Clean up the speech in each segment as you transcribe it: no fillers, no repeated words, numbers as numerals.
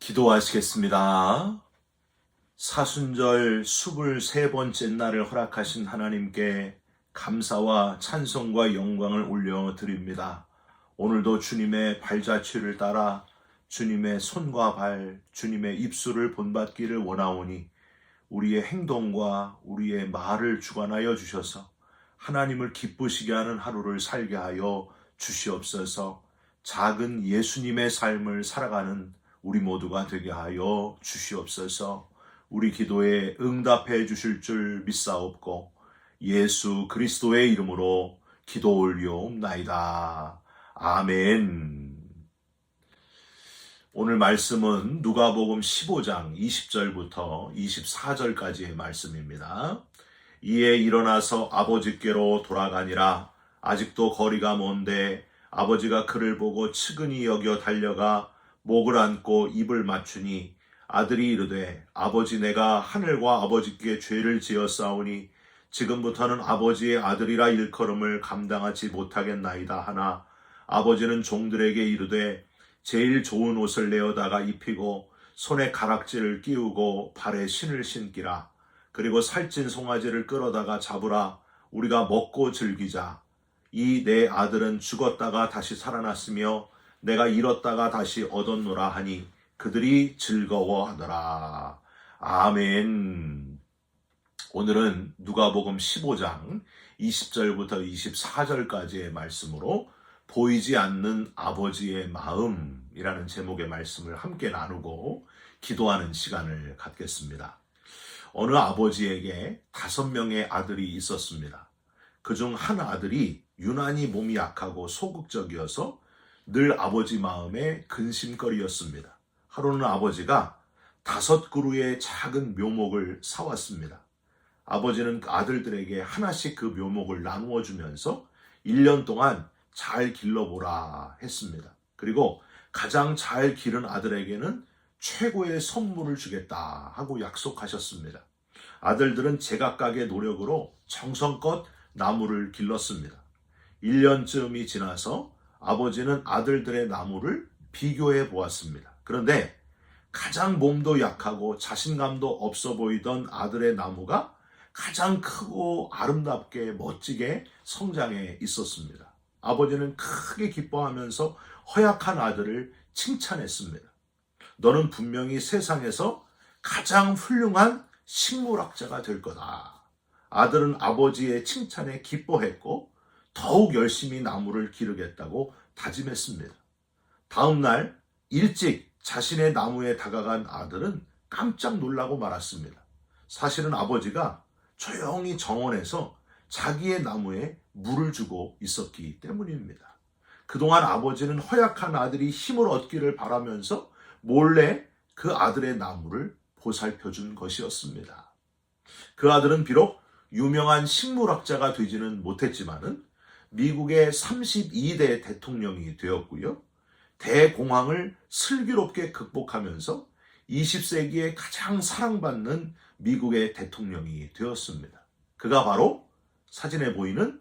기도하시겠습니다. 사순절 23번째 날을 허락하신 하나님께 감사와 찬송과 영광을 올려드립니다. 오늘도 주님의 발자취를 따라 주님의 손과 발, 주님의 입술을 본받기를 원하오니 우리의 행동과 우리의 말을 주관하여 주셔서 하나님을 기쁘시게 하는 하루를 살게 하여 주시옵소서. 작은 예수님의 삶을 살아가는 우리 모두가 되게 하여 주시옵소서. 우리 기도에 응답해 주실 줄 믿사옵고 예수 그리스도의 이름으로 기도 올리옵나이다. 아멘. 오늘 말씀은 누가복음 15장 20절부터 24절까지의 말씀입니다. 이에 일어나서 아버지께로 돌아가니라. 아직도 거리가 먼데 아버지가 그를 보고 측은히 여겨 달려가 목을 안고 입을 맞추니 아들이 이르되 아버지 내가 하늘과 아버지께 죄를 지었사오니 지금부터는 아버지의 아들이라 일컬음을 감당하지 못하겠나이다 하나 아버지는 종들에게 이르되 제일 좋은 옷을 내어다가 입히고 손에 가락지를 끼우고 발에 신을 신기라. 그리고 살찐 송아지를 끌어다가 잡으라. 우리가 먹고 즐기자. 이 내 아들은 죽었다가 다시 살아났으며 내가 잃었다가 다시 얻었노라 하니 그들이 즐거워하더라. 아멘. 오늘은 누가복음 15장 20절부터 24절까지의 말씀으로 보이지 않는 아버지의 마음이라는 제목의 말씀을 함께 나누고 기도하는 시간을 갖겠습니다. 어느 아버지에게 5명의 아들이 있었습니다. 그중 한 아들이 유난히 몸이 약하고 소극적이어서 늘 아버지 마음에 근심거리였습니다. 하루는 아버지가 5그루의 작은 묘목을 사왔습니다. 아버지는 아들들에게 하나씩 그 묘목을 나누어 주면서 1년 동안 잘 길러보라 했습니다. 그리고 가장 잘 기른 아들에게는 최고의 선물을 주겠다 하고 약속하셨습니다. 아들들은 제각각의 노력으로 정성껏 나무를 길렀습니다. 1년쯤이 지나서 아버지는 아들들의 나무를 비교해 보았습니다. 그런데 가장 몸도 약하고 자신감도 없어 보이던 아들의 나무가 가장 크고 아름답게 멋지게 성장해 있었습니다. 아버지는 크게 기뻐하면서 허약한 아들을 칭찬했습니다. 너는 분명히 세상에서 가장 훌륭한 식물학자가 될 거다. 아들은 아버지의 칭찬에 기뻐했고 더욱 열심히 나무를 기르겠다고 다짐했습니다. 다음 날 일찍 자신의 나무에 다가간 아들은 깜짝 놀라고 말았습니다. 사실은 아버지가 조용히 정원에서 자기의 나무에 물을 주고 있었기 때문입니다. 그동안 아버지는 허약한 아들이 힘을 얻기를 바라면서 몰래 그 아들의 나무를 보살펴준 것이었습니다. 그 아들은 비록 유명한 식물학자가 되지는 못했지만은 미국의 32대 대통령이 되었고요. 대공황을 슬기롭게 극복하면서 20세기에 가장 사랑받는 미국의 대통령이 되었습니다. 그가 바로 사진에 보이는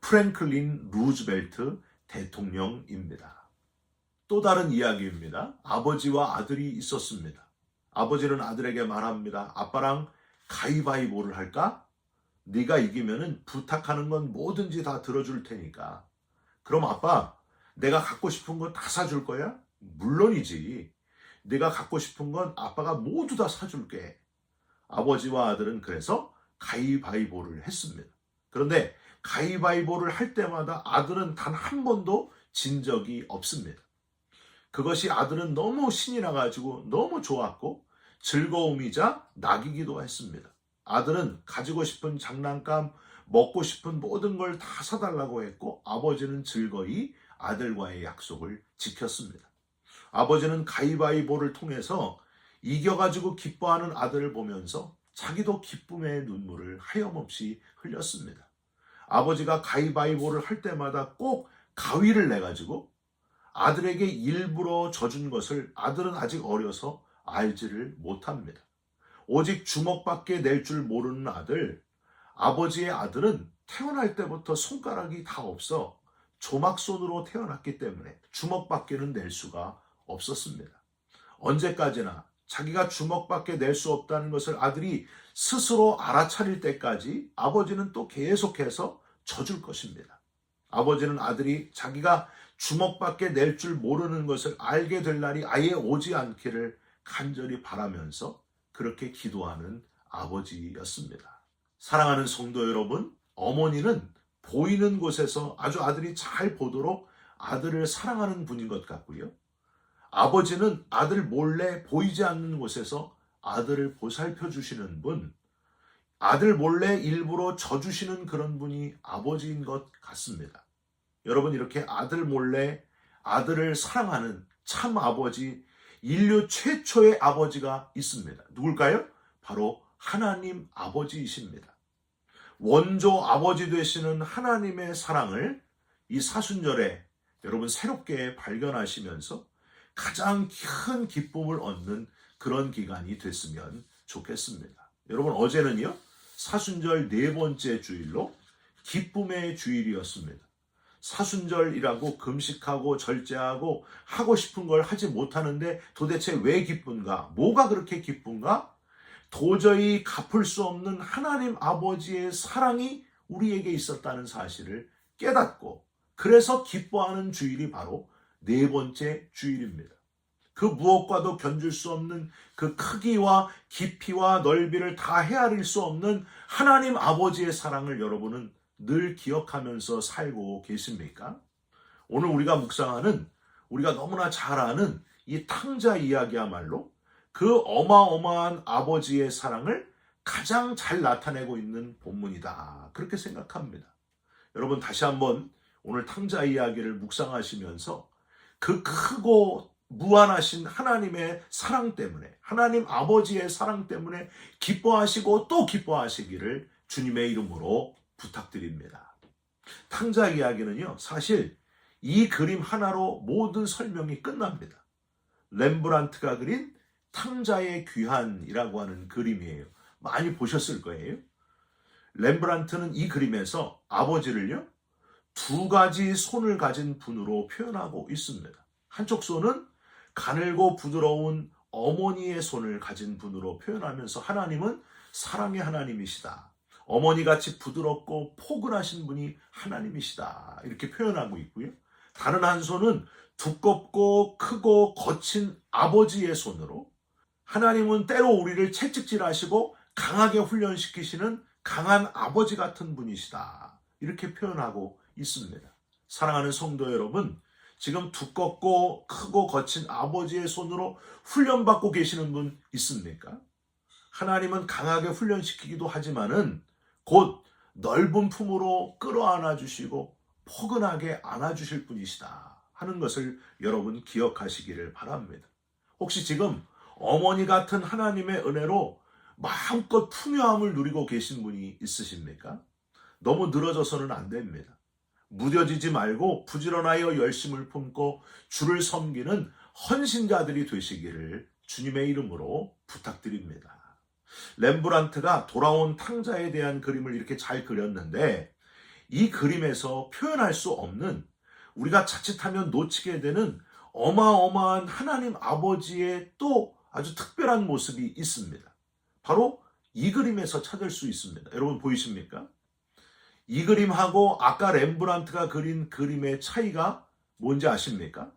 프랭클린 루즈벨트 대통령입니다. 또 다른 이야기입니다. 아버지와 아들이 있었습니다. 아버지는 아들에게 말합니다. 아빠랑 가위바위보를 할까? 네가 이기면은 부탁하는 건 뭐든지 다 들어줄 테니까. 그럼 아빠, 내가 갖고 싶은 거 다 사줄 거야? 물론이지. 네가 갖고 싶은 건 아빠가 모두 다 사줄게. 아버지와 아들은 그래서 가위바위보를 했습니다. 그런데 가위바위보를 할 때마다 아들은 단 한 번도 진 적이 없습니다. 그것이 아들은 너무 신이 나가지고 너무 좋았고 즐거움이자 낙이기도 했습니다. 아들은 가지고 싶은 장난감, 먹고 싶은 모든 걸 다 사달라고 했고 아버지는 즐거이 아들과의 약속을 지켰습니다. 아버지는 가위바위보를 통해서 이겨가지고 기뻐하는 아들을 보면서 자기도 기쁨의 눈물을 하염없이 흘렸습니다. 아버지가 가위바위보를 할 때마다 꼭 가위를 내가지고 아들에게 일부러 져준 것을 아들은 아직 어려서 알지를 못합니다. 오직 주먹밖에 낼 줄 모르는 아들, 아버지의 아들은 태어날 때부터 손가락이 다 없어 조막손으로 태어났기 때문에 주먹밖에는 낼 수가 없었습니다. 언제까지나 자기가 주먹밖에 낼 수 없다는 것을 아들이 스스로 알아차릴 때까지 아버지는 또 계속해서 져줄 것입니다. 아버지는 아들이 자기가 주먹밖에 낼 줄 모르는 것을 알게 될 날이 아예 오지 않기를 간절히 바라면서 그렇게 기도하는 아버지였습니다. 사랑하는 성도 여러분, 어머니는 보이는 곳에서 아주 아들이 잘 보도록 아들을 사랑하는 분인 것 같고요. 아버지는 아들 몰래 보이지 않는 곳에서 아들을 보살펴 주시는 분, 아들 몰래 일부러 져주시는 그런 분이 아버지인 것 같습니다. 여러분, 이렇게 아들 몰래 아들을 사랑하는 참 아버지, 인류 최초의 아버지가 있습니다. 누굴까요? 바로 하나님 아버지이십니다. 원조 아버지 되시는 하나님의 사랑을 이 사순절에 여러분 새롭게 발견하시면서 가장 큰 기쁨을 얻는 그런 기간이 됐으면 좋겠습니다. 여러분, 어제는요, 사순절 네 번째 주일로 기쁨의 주일이었습니다. 사순절이라고 금식하고 절제하고 하고 싶은 걸 하지 못하는데 도대체 왜 기쁜가? 뭐가 그렇게 기쁜가? 도저히 갚을 수 없는 하나님 아버지의 사랑이 우리에게 있었다는 사실을 깨닫고, 그래서 기뻐하는 주일이 바로 네 번째 주일입니다. 그 무엇과도 견줄 수 없는 그 크기와 깊이와 넓이를 다 헤아릴 수 없는 하나님 아버지의 사랑을 여러분은 늘 기억하면서 살고 계십니까? 오늘 우리가 묵상하는, 우리가 너무나 잘 아는 이 탕자 이야기야말로 그 어마어마한 아버지의 사랑을 가장 잘 나타내고 있는 본문이다, 그렇게 생각합니다. 여러분, 다시 한번 오늘 탕자 이야기를 묵상하시면서 그 크고 무한하신 하나님의 사랑 때문에, 하나님 아버지의 사랑 때문에 기뻐하시고 또 기뻐하시기를 주님의 이름으로 부탁드립니다. 탕자 이야기는요, 사실 이 그림 하나로 모든 설명이 끝납니다. 렘브란트가 그린 탕자의 귀환이라고 하는 그림이에요. 많이 보셨을 거예요. 렘브란트는 이 그림에서 아버지를요, 두 가지 손을 가진 분으로 표현하고 있습니다. 한쪽 손은 가늘고 부드러운 어머니의 손을 가진 분으로 표현하면서 하나님은 사랑의 하나님이시다, 어머니같이 부드럽고 포근하신 분이 하나님이시다, 이렇게 표현하고 있고요. 다른 한 손은 두껍고 크고 거친 아버지의 손으로 하나님은 때로 우리를 채찍질하시고 강하게 훈련시키시는 강한 아버지 같은 분이시다, 이렇게 표현하고 있습니다. 사랑하는 성도 여러분, 지금 두껍고 크고 거친 아버지의 손으로 훈련받고 계시는 분 있습니까? 하나님은 강하게 훈련시키기도 하지만은 곧 넓은 품으로 끌어안아 주시고 포근하게 안아주실 분이시다 하는 것을 여러분 기억하시기를 바랍니다. 혹시 지금 어머니 같은 하나님의 은혜로 마음껏 풍요함을 누리고 계신 분이 있으십니까? 너무 늘어져서는 안 됩니다. 무뎌지지 말고 부지런하여 열심을 품고 주를 섬기는 헌신자들이 되시기를 주님의 이름으로 부탁드립니다. 렘브란트가 돌아온 탕자에 대한 그림을 이렇게 잘 그렸는데, 이 그림에서 표현할 수 없는, 우리가 자칫하면 놓치게 되는 어마어마한 하나님 아버지의 또 아주 특별한 모습이 있습니다. 바로 이 그림에서 찾을 수 있습니다. 여러분 보이십니까? 이 그림하고 아까 렘브란트가 그린 그림의 차이가 뭔지 아십니까?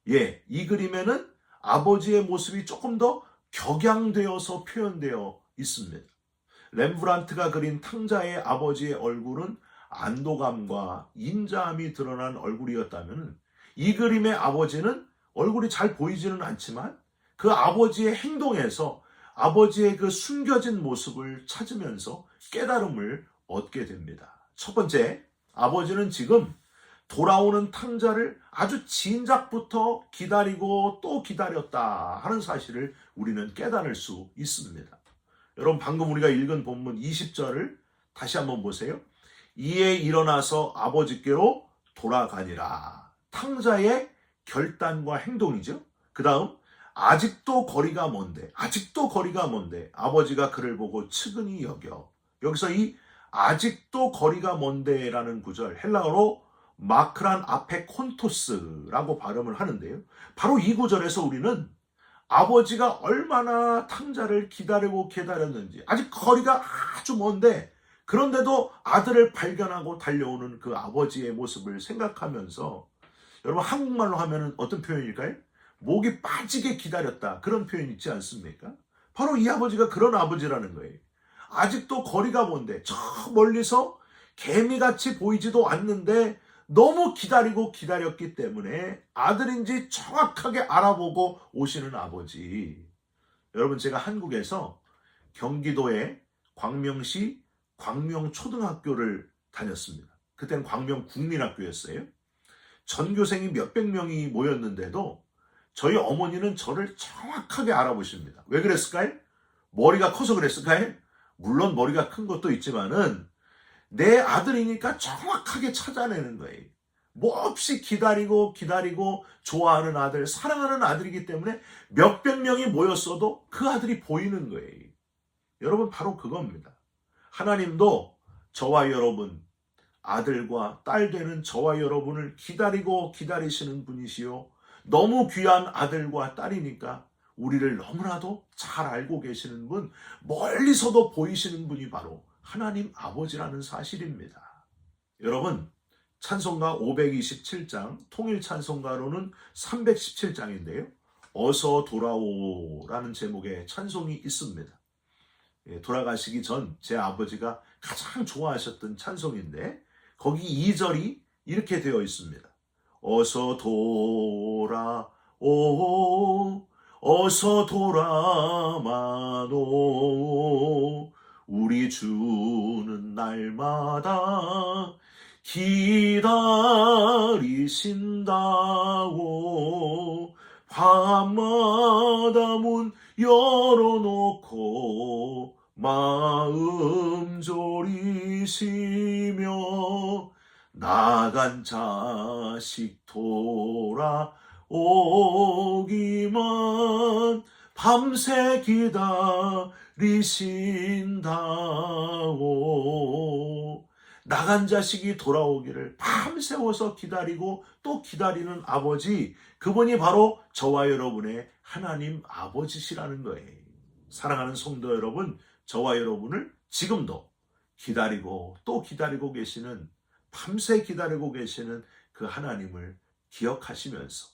예, 이 그림에는 아버지의 모습이 조금 더 격양되어서 표현되어 있습니다. 렘브란트가 그린 탕자의 아버지의 얼굴은 안도감과 인자함이 드러난 얼굴이었다면, 이 그림의 아버지는 얼굴이 잘 보이지는 않지만 그 아버지의 행동에서 아버지의 그 숨겨진 모습을 찾으면서 깨달음을 얻게 됩니다. 첫 번째, 아버지는 지금 돌아오는 탕자를 아주 진작부터 기다리고 또 기다렸다 하는 사실을 우리는 깨달을 수 있습니다. 여러분, 방금 우리가 읽은 본문 20절을 다시 한번 보세요. 이에 일어나서 아버지께로 돌아가니라. 탕자의 결단과 행동이죠. 그 다음, 아직도 거리가 먼데, 아직도 거리가 먼데 아버지가 그를 보고 측은히 여겨. 여기서 이 아직도 거리가 먼데라는 구절, 헬라어로 마크란 아페 콘토스라고 발음을 하는데요. 바로 이 구절에서 우리는 아버지가 얼마나 탕자를 기다리고 기다렸는지, 아직 거리가 아주 먼데 그런데도 아들을 발견하고 달려오는 그 아버지의 모습을 생각하면서, 여러분 한국말로 하면 어떤 표현일까요? 목이 빠지게 기다렸다, 그런 표현 있지 않습니까? 바로 이 아버지가 그런 아버지라는 거예요. 아직도 거리가 먼데 저 멀리서 개미같이 보이지도 않는데 너무 기다리고 기다렸기 때문에 아들인지 정확하게 알아보고 오시는 아버지. 여러분, 제가 한국에서 경기도의 광명시 광명초등학교를 다녔습니다. 그때는 광명국민학교였어요. 전교생이 몇백 명이 모였는데도 저희 어머니는 저를 정확하게 알아보십니다. 왜 그랬을까요? 머리가 커서 그랬을까요? 물론 머리가 큰 것도 있지만은 내 아들이니까 정확하게 찾아내는 거예요. 몹시 기다리고 기다리고 좋아하는 아들, 사랑하는 아들이기 때문에 몇백 명이 모였어도 그 아들이 보이는 거예요. 여러분, 바로 그겁니다. 하나님도 저와 여러분, 아들과 딸 되는 저와 여러분을 기다리고 기다리시는 분이시요, 너무 귀한 아들과 딸이니까 우리를 너무나도 잘 알고 계시는 분, 멀리서도 보이시는 분이 바로 하나님 아버지라는 사실입니다. 여러분, 찬송가 527장, 통일 찬송가로는 317장인데요. 어서 돌아오라는 제목의 찬송이 있습니다. 돌아가시기 전 제 아버지가 가장 좋아하셨던 찬송인데, 거기 2절이 이렇게 되어 있습니다. 어서 돌아오, 어서 돌아마노, 우리 주는 날마다 기다리신다고, 밤마다 문 열어놓고 마음 졸이시며 나간 자식 돌아오기만 밤새 기다리신다고. 나간 자식이 돌아오기를 밤새워서 기다리고 또 기다리는 아버지, 그분이 바로 저와 여러분의 하나님 아버지시라는 거예요. 사랑하는 성도 여러분, 저와 여러분을 지금도 기다리고 또 기다리고 계시는, 밤새 기다리고 계시는 그 하나님을 기억하시면서,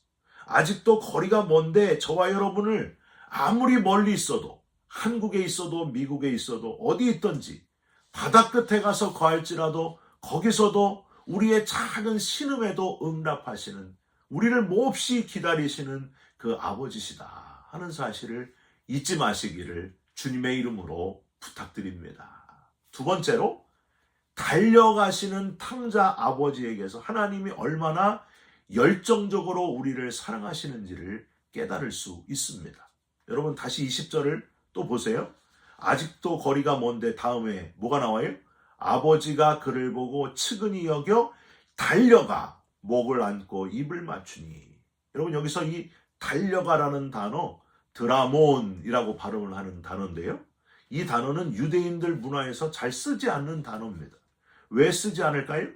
아직도 거리가 먼데 저와 여러분을 아무리 멀리 있어도, 한국에 있어도 미국에 있어도 어디 있든지 바다 끝에 가서 거할지라도 거기서도 우리의 작은 신음에도 응답하시는, 우리를 몹시 기다리시는 그 아버지시다 하는 사실을 잊지 마시기를 주님의 이름으로 부탁드립니다. 두 번째로, 달려가시는 탕자 아버지에게서 하나님이 얼마나 열정적으로 우리를 사랑하시는지를 깨달을 수 있습니다. 여러분, 다시 20절을 또 보세요. 아직도 거리가 먼데 다음에 뭐가 나와요? 아버지가 그를 보고 측은히 여겨 달려가 목을 안고 입을 맞추니. 여러분, 여기서 이 달려가라는 단어, 드라몬이라고 발음을 하는 단어인데요. 이 단어는 유대인들 문화에서 잘 쓰지 않는 단어입니다. 왜 쓰지 않을까요?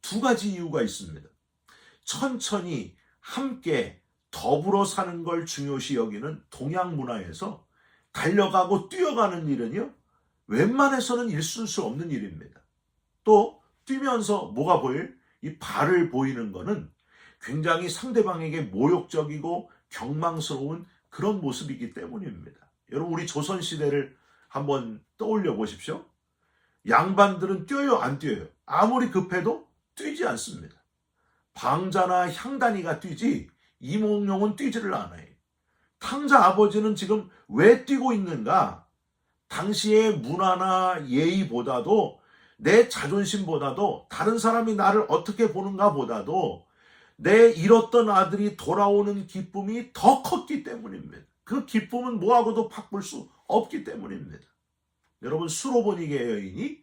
두 가지 이유가 있습니다. 천천히 함께 더불어 사는 걸 중요시 여기는 동양 문화에서 달려가고 뛰어가는 일은요, 웬만해서는 있을 수 없는 일입니다. 또 뛰면서 뭐가 보여요? 이 발을 보이는 거는 굉장히 상대방에게 모욕적이고 경망스러운 그런 모습이기 때문입니다. 여러분, 우리 조선시대를 한번 떠올려 보십시오. 양반들은 뛰어요, 안 뛰어요? 아무리 급해도 뛰지 않습니다. 방자나 향단이가 뛰지 이몽룡은 뛰지를 않아요. 탕자 아버지는 지금 왜 뛰고 있는가? 당시의 문화나 예의보다도, 내 자존심보다도, 다른 사람이 나를 어떻게 보는가 보다도 내 잃었던 아들이 돌아오는 기쁨이 더 컸기 때문입니다. 그 기쁨은 뭐하고도 바꿀 수 없기 때문입니다. 여러분, 수로보니게 여인이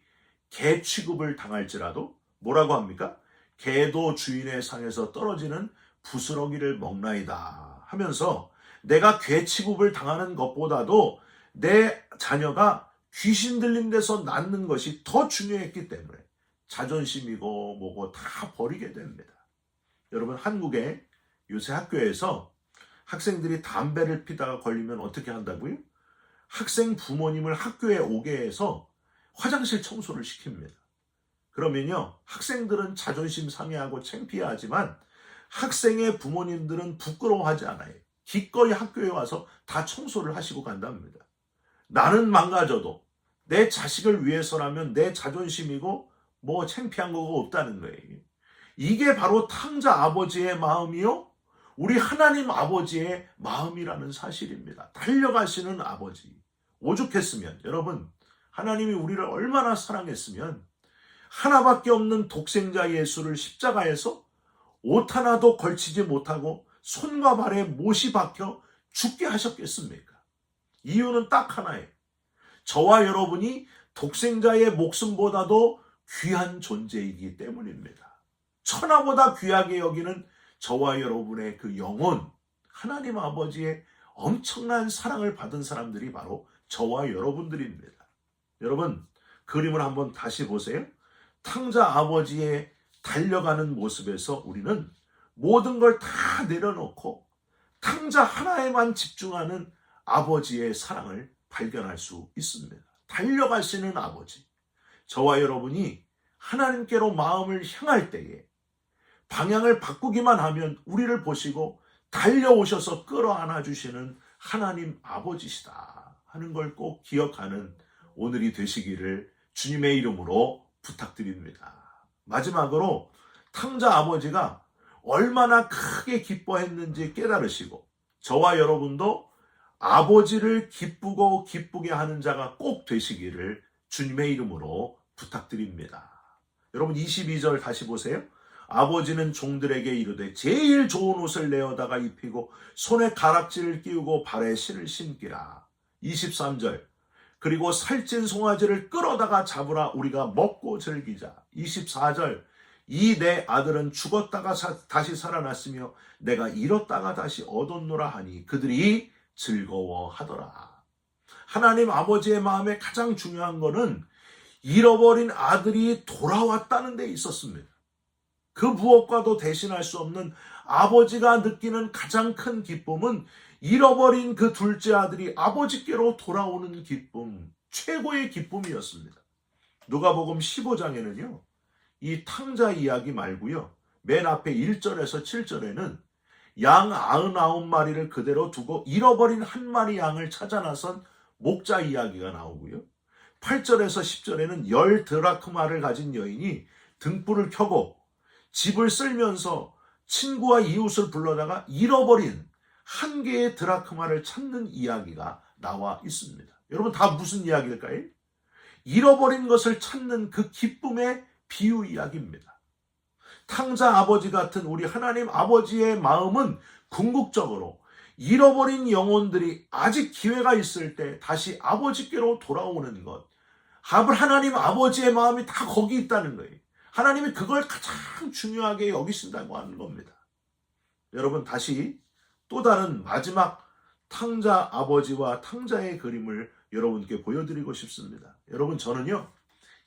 개 취급을 당할지라도 뭐라고 합니까? 개도 주인의 상에서 떨어지는 부스러기를 먹나이다 하면서, 내가 개 취급을 당하는 것보다도 내 자녀가 귀신 들린 데서 낳는 것이 더 중요했기 때문에 자존심이고 뭐고 다 버리게 됩니다. 여러분, 한국의 요새 학교에서 학생들이 담배를 피다가 걸리면 어떻게 한다고요? 학생 부모님을 학교에 오게 해서 화장실 청소를 시킵니다. 그러면요, 학생들은 자존심 상해하고 창피하지만 학생의 부모님들은 부끄러워하지 않아요. 기꺼이 학교에 와서 다 청소를 하시고 간답니다. 나는 망가져도 내 자식을 위해서라면 내 자존심이고 뭐 창피한 거가 없다는 거예요. 이게 바로 탕자 아버지의 마음이요, 우리 하나님 아버지의 마음이라는 사실입니다. 달려가시는 아버지. 오죽했으면, 여러분, 하나님이 우리를 얼마나 사랑했으면 하나밖에 없는 독생자 예수를 십자가에서 옷 하나도 걸치지 못하고 손과 발에 못이 박혀 죽게 하셨겠습니까? 이유는 딱 하나예요. 저와 여러분이 독생자의 목숨보다도 귀한 존재이기 때문입니다. 천하보다 귀하게 여기는 저와 여러분의 그 영혼, 하나님 아버지의 엄청난 사랑을 받은 사람들이 바로 저와 여러분들입니다. 여러분, 그림을 한번 다시 보세요. 탕자 아버지의 달려가는 모습에서 우리는 모든 걸 다 내려놓고 탕자 하나에만 집중하는 아버지의 사랑을 발견할 수 있습니다. 달려가시는 아버지. 저와 여러분이 하나님께로 마음을 향할 때에 방향을 바꾸기만 하면 우리를 보시고 달려오셔서 끌어안아 주시는 하나님 아버지시다 하는 걸 꼭 기억하는 오늘이 되시기를 주님의 이름으로 부탁드립니다. 마지막으로 탕자 아버지가 얼마나 크게 기뻐했는지 깨달으시고 저와 여러분도 아버지를 기쁘고 기쁘게 하는 자가 꼭 되시기를 주님의 이름으로 부탁드립니다. 여러분 22절 다시 보세요. 아버지는 종들에게 이르되 제일 좋은 옷을 내어다가 입히고 손에 가락지를 끼우고 발에 신을 신기라. 23절 그리고 살찐 송아지를 끌어다가 잡으라 우리가 먹고 즐기자. 24절 이 내 아들은 죽었다가 다시 살아났으며 내가 잃었다가 다시 얻었노라 하니 그들이 즐거워하더라. 하나님 아버지의 마음에 가장 중요한 것은 잃어버린 아들이 돌아왔다는 데 있었습니다. 그 무엇과도 대신할 수 없는 아버지가 느끼는 가장 큰 기쁨은 잃어버린 그 둘째 아들이 아버지께로 돌아오는 기쁨, 최고의 기쁨이었습니다. 누가복음 15장에는요. 이 탕자 이야기 말고요. 맨 앞에 1절에서 7절에는 양 99마리를 그대로 두고 잃어버린 한 마리 양을 찾아 나선 목자 이야기가 나오고요. 8절에서 10절에는 10드라크마를 가진 여인이 등불을 켜고 집을 쓸면서 친구와 이웃을 불러다가 잃어버린 한 개의 드라크마를 찾는 이야기가 나와 있습니다. 여러분 다 무슨 이야기일까요? 잃어버린 것을 찾는 그 기쁨의 비유 이야기입니다. 탕자 아버지 같은 우리 하나님 아버지의 마음은 궁극적으로 잃어버린 영혼들이 아직 기회가 있을 때 다시 아버지께로 돌아오는 것. 하나님 아버지의 마음이 다 거기 있다는 거예요. 하나님이 그걸 가장 중요하게 여기신다고 하는 겁니다. 여러분 다시 또 다른 마지막 탕자 아버지와 탕자의 그림을 여러분께 보여드리고 싶습니다. 여러분 저는요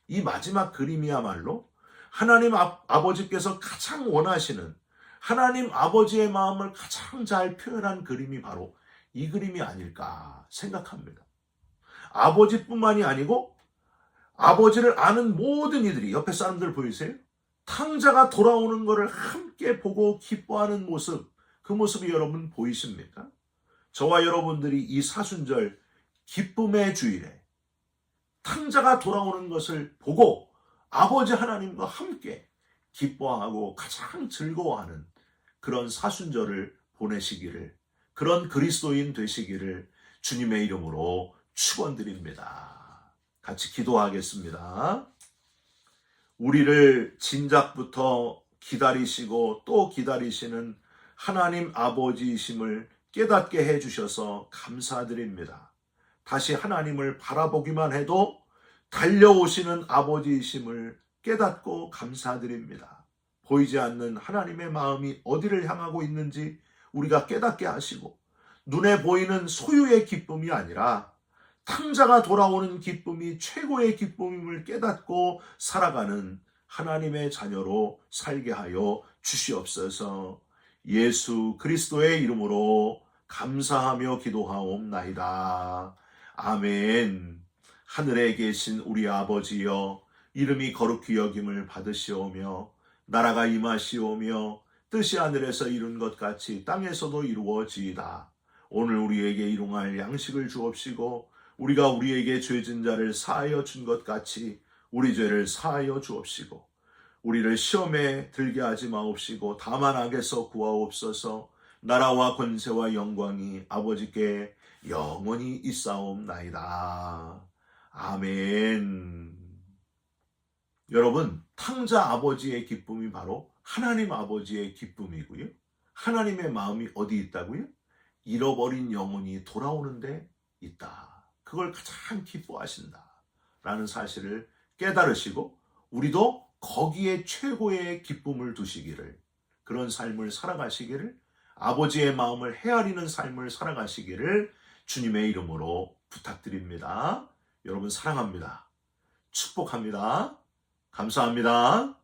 이 마지막 그림이야말로 하나님 아버지께서 가장 원하시는 하나님 아버지의 마음을 가장 잘 표현한 그림이 바로 이 그림이 아닐까 생각합니다. 아버지뿐만이 아니고 아버지를 아는 모든 이들이 옆에 사람들 보이세요? 탕자가 돌아오는 것을 함께 보고 기뻐하는 모습, 그 모습이 여러분 보이십니까? 저와 여러분들이 이 사순절 기쁨의 주일에 탕자가 돌아오는 것을 보고 아버지 하나님과 함께 기뻐하고 가장 즐거워하는 그런 사순절을 보내시기를, 그런 그리스도인 되시기를 주님의 이름으로 축원드립니다. 같이 기도하겠습니다. 우리를 진작부터 기다리시고 또 기다리시는 하나님 아버지이심을 깨닫게 해주셔서 감사드립니다. 다시 하나님을 바라보기만 해도 달려오시는 아버지이심을 깨닫고 감사드립니다. 보이지 않는 하나님의 마음이 어디를 향하고 있는지 우리가 깨닫게 하시고 눈에 보이는 소유의 기쁨이 아니라 탕자가 돌아오는 기쁨이 최고의 기쁨임을 깨닫고 살아가는 하나님의 자녀로 살게 하여 주시옵소서. 예수 그리스도의 이름으로 감사하며 기도하옵나이다. 아멘. 하늘에 계신 우리 아버지여, 이름이 거룩히 여김을 받으시오며 나라가 임하시오며 뜻이 하늘에서 이룬 것 같이 땅에서도 이루어지이다. 오늘 우리에게 일용할 양식을 주옵시고 우리가 우리에게 죄진 자를 사하여 준 것 같이 우리 죄를 사하여 주옵시고 우리를 시험에 들게 하지 마옵시고 다만 악에서 구하옵소서. 나라와 권세와 영광이 아버지께 영원히 있사옵나이다. 아멘. 여러분, 탕자 아버지의 기쁨이 바로 하나님 아버지의 기쁨이고요. 하나님의 마음이 어디 있다고요? 잃어버린 영혼이 돌아오는 데 있다. 그걸 가장 기뻐하신다. 라는 사실을 깨달으시고 우리도 거기에 최고의 기쁨을 두시기를, 그런 삶을 살아가시기를, 아버지의 마음을 헤아리는 삶을 살아가시기를 주님의 이름으로 부탁드립니다. 여러분 사랑합니다. 축복합니다. 감사합니다.